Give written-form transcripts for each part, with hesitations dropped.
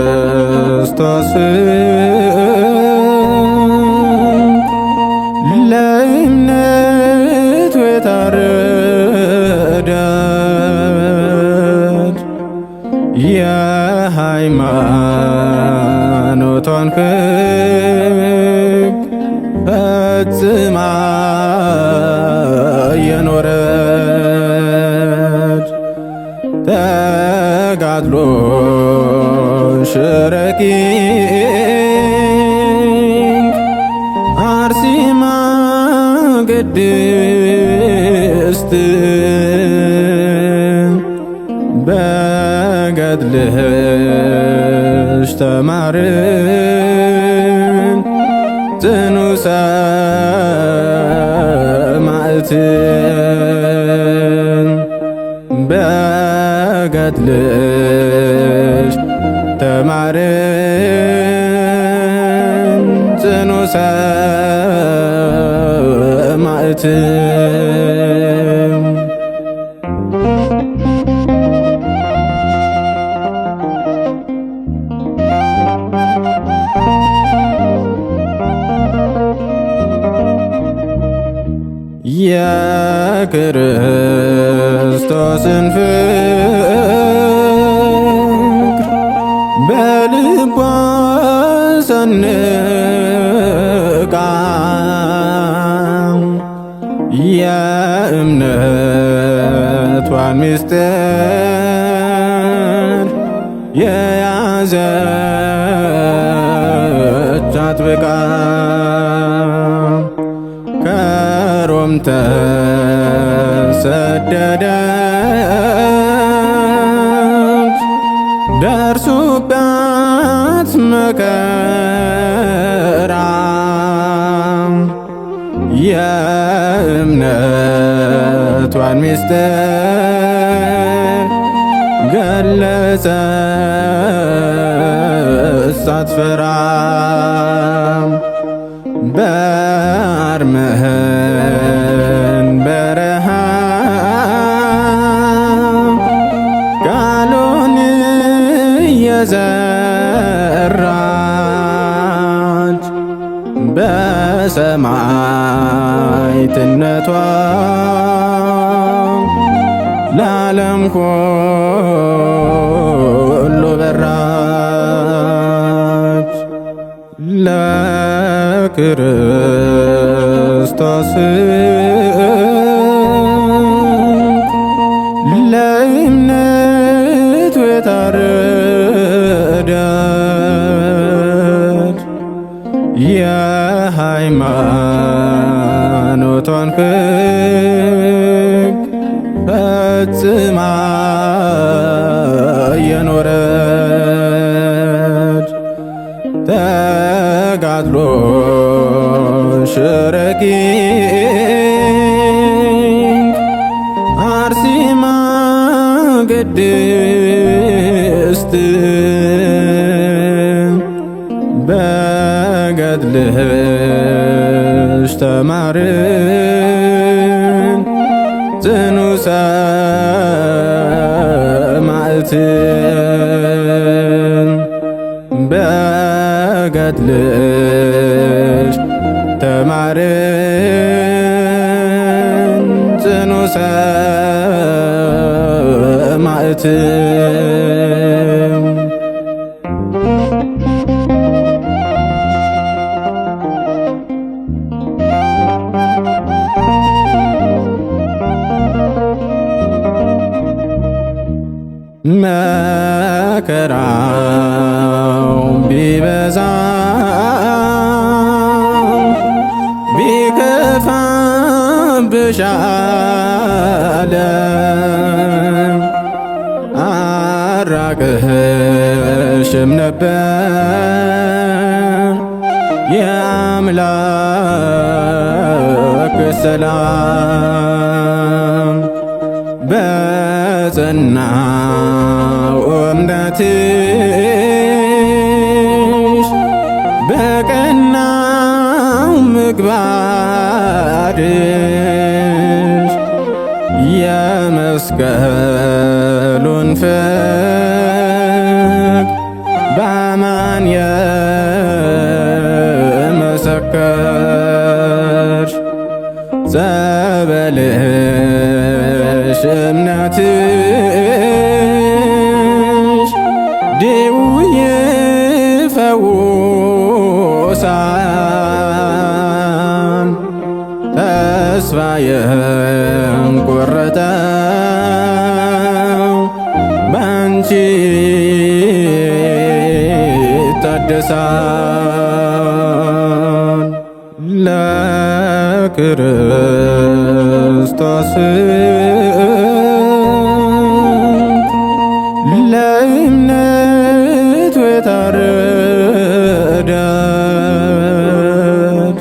ለክርስቶስ ለእምነቱ የታረዳት የሃይማኖቷን ሕግ ፈጽማ የኖረች ተጋድሎሽ ረቂቅ አርሴማ ቅድስት በገድልሽ ተማርን ጽኑ ሰማዕት በገድልሽ ተማርን ጽኑ ሰማዕት የክርስቶስን ፍቅር በልቧ ሰንቃ የእምነቷን ምስጢር የያዘች አጥብቃ ከሮም ተሰደደች ደርሶባት መከራ የእምነቷን ምስጢር ገለጸች ሳትፈራ በአርመን በረሃ ቃሉን እየዘራች በሰማዕትነቷ ለዓለም ሁሉ በራች። ለክርስቶስ ለእምነቱ የታረዳት የሃይማኖቷን ሕግ ፈጽማ የኖረች ተጋድሎሽ ረቂቅ አርሴማ ቅድስት በገድልሽ ተማርን ጽኑ ሰማዕት በገድልሽ ተማርን ጽኑ ሰማዕት መከራው ቢበዛ ቢከፋብሽ ዓለም አራቅሽም ነበር የአምላክ ሰላም በጸናው እምነትሽ በቀናው ምግባርሽ የመስቀሉን የሁሉን ፍቅ በአማን የመሰከርሽ ጸበልሽ እምነትሽ ድውይ ይፈውሳል። ተስፋ የቆረጠው ባንቺ ይታደሳል። ለክርስቶስ ለእምነቱ የታረደች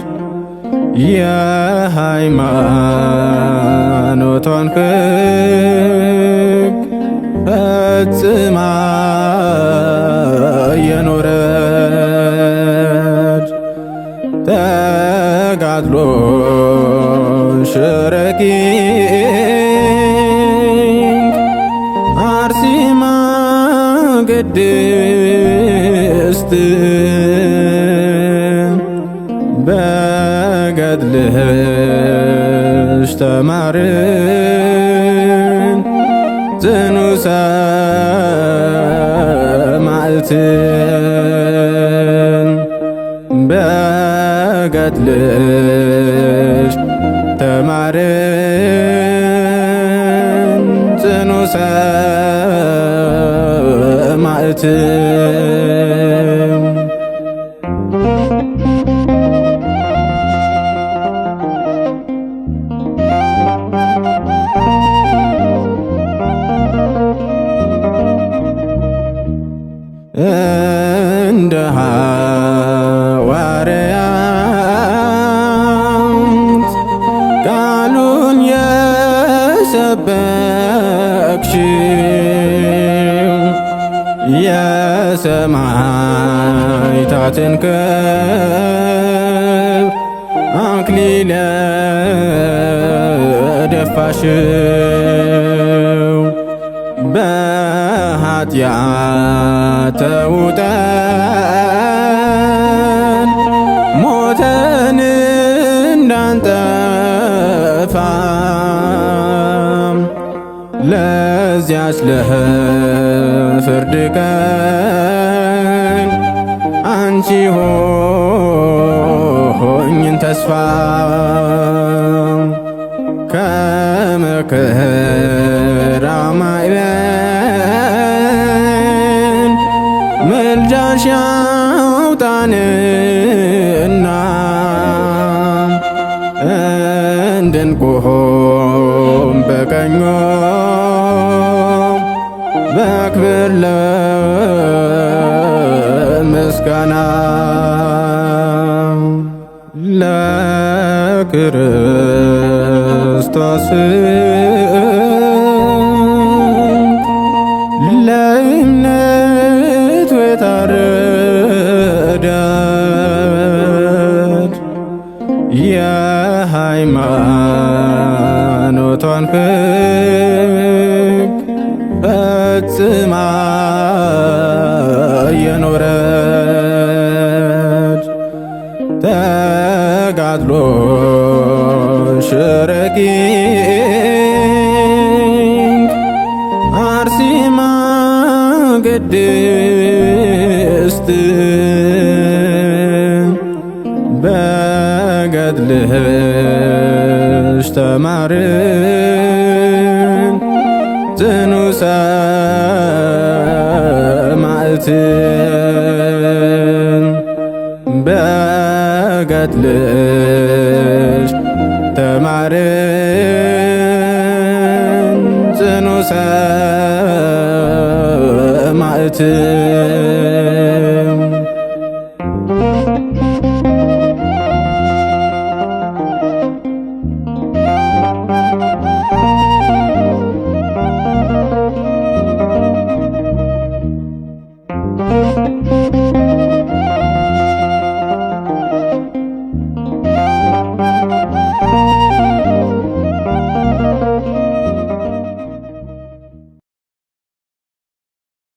የሃይማኖቷን ሕግ ፈጽማ የኖረች ተጋድሎሽ ረቂቅ አርሴማ ቅድስት በገድልሽ ተማርን ጽኑ ሰማዕትን በገድልሽ ተማርን ጽኑ ሰማዕትን እንደ ሐዋርያት ቃሉን የሰበክሽው የሰማዕታትን ክብር አክሊለ ደፋሽው በኃጢአት ተውጠን ሞተን እንዳንጠፋ ለዚያች ለፍርድ ቀን አንቺ ሆኝን ተስፋ ከመከራ ማዕበል ምልጃሽ ያውጣንና እንድንቆም በቀኞ በክብር ለምስጋና ለክርስቶስ ለእምነቱ የታረደች የሃይማኖቷን ሕግ ፈጽማ የኖረች ተጋድሎሽ ረቂቅ አርሴማ ቅድስት በገድልሽ ተማርን ጽኑ ሰማዕትን በገድልሽ ተማርን ጽኑ ሰማዕትን